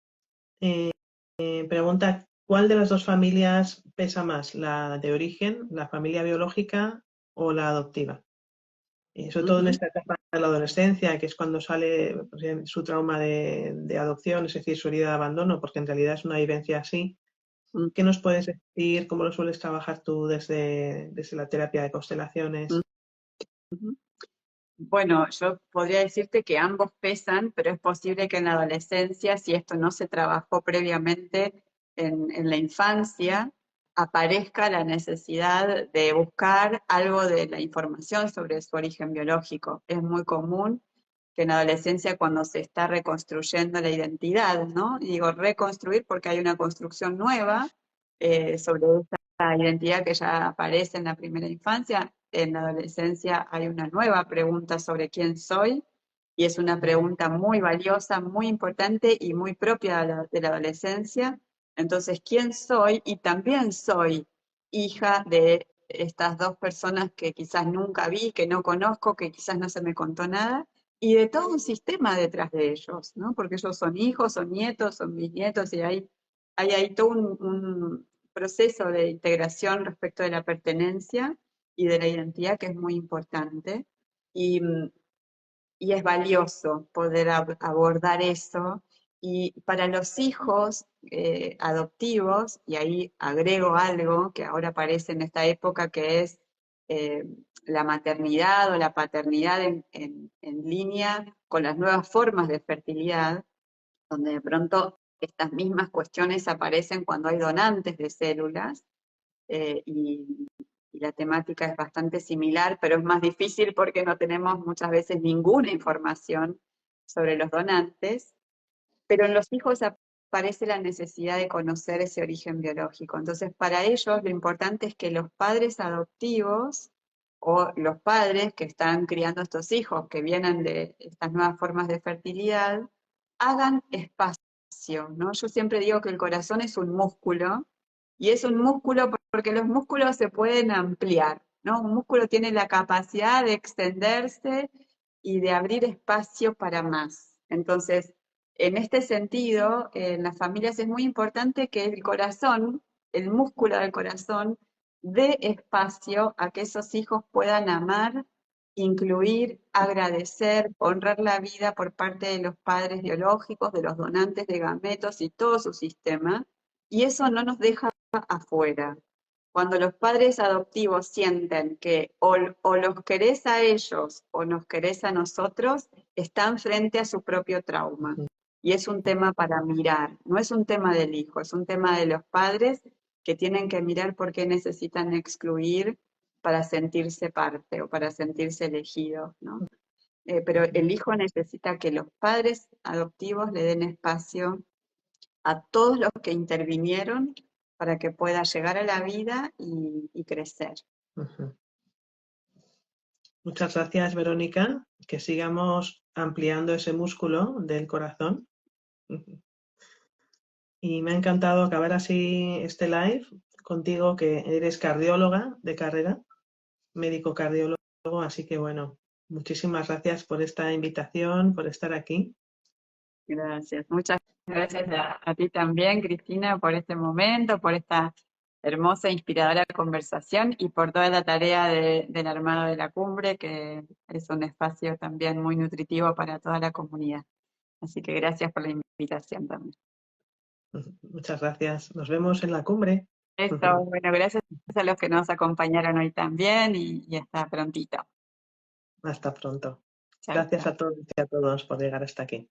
Pregunta, ¿cuál de las dos familias pesa más? ¿La de origen, la familia biológica o la adoptiva? Sobre todo en esta etapa de la adolescencia, que es cuando sale pues, su trauma de adopción, es decir, su herida de abandono, porque en realidad es una vivencia así. ¿Qué nos puedes decir? ¿Cómo lo sueles trabajar tú desde la terapia de constelaciones? Ujú. Bueno, yo podría decirte que ambos pesan, pero es posible que en la adolescencia, si esto no se trabajó previamente en la infancia, aparezca la necesidad de buscar algo de la información sobre su origen biológico. Es muy común que en la adolescencia, cuando se está reconstruyendo la identidad, ¿no? Y digo reconstruir porque hay una construcción nueva sobre esa identidad que ya aparece en la primera infancia, en la adolescencia hay una nueva pregunta sobre quién soy y es una pregunta muy valiosa, muy importante y muy propia de la adolescencia. Entonces, ¿quién soy? Y también soy hija de estas dos personas que quizás nunca vi, que no conozco, que quizás no se me contó nada, y de todo un sistema detrás de ellos, ¿no? Porque ellos son hijos, son nietos, son bisnietos, y hay todo un proceso de integración respecto de la pertenencia y de la identidad que es muy importante. Y, y es valioso poder abordar eso. Y para los hijos adoptivos, y ahí agrego algo que ahora aparece en esta época, que es eh, la maternidad o la paternidad en línea con las nuevas formas de fertilidad, donde de pronto estas mismas cuestiones aparecen cuando hay donantes de células, y la temática es bastante similar, pero es más difícil porque no tenemos muchas veces ninguna información sobre los donantes, pero en los hijos aparece la necesidad de conocer ese origen biológico. Entonces, para ellos lo importante es que los padres adoptivos o los padres que están criando estos hijos que vienen de estas nuevas formas de fertilidad, hagan espacio, ¿no? Yo siempre digo que el corazón es un músculo, y es un músculo porque los músculos se pueden ampliar, ¿no? Un músculo tiene la capacidad de extenderse y de abrir espacio para más. Entonces, en este sentido, en las familias es muy importante que el corazón, el músculo del corazón, dé espacio a que esos hijos puedan amar, incluir, agradecer, honrar la vida por parte de los padres biológicos, de los donantes de gametos y todo su sistema, y eso no nos deja afuera. Cuando los padres adoptivos sienten que o los querés a ellos o nos querés a nosotros, están frente a su propio trauma. Y es un tema para mirar, no es un tema del hijo, es un tema de los padres que tienen que mirar por qué necesitan excluir para sentirse parte o para sentirse elegidos, ¿no? Pero el hijo necesita que los padres adoptivos le den espacio a todos los que intervinieron para que pueda llegar a la vida y crecer. Ujú. Muchas gracias, Verónica. Que sigamos ampliando ese músculo del corazón. Y me ha encantado acabar así este live contigo, que eres cardióloga de carrera, médico cardiólogo, así que bueno, muchísimas gracias por esta invitación, por estar aquí. Gracias. Muchas gracias a ti también, Cristina, por este momento, por esta hermosa e inspiradora conversación y por toda la tarea del armado de la cumbre, que es un espacio también muy nutritivo para toda la comunidad. Así que gracias por la invitación también. Muchas gracias. Nos vemos en la cumbre. Esto, bueno, gracias a los que nos acompañaron hoy también y hasta prontito. Hasta pronto. Chao, Gracias chao. a todos y a todos por llegar hasta aquí.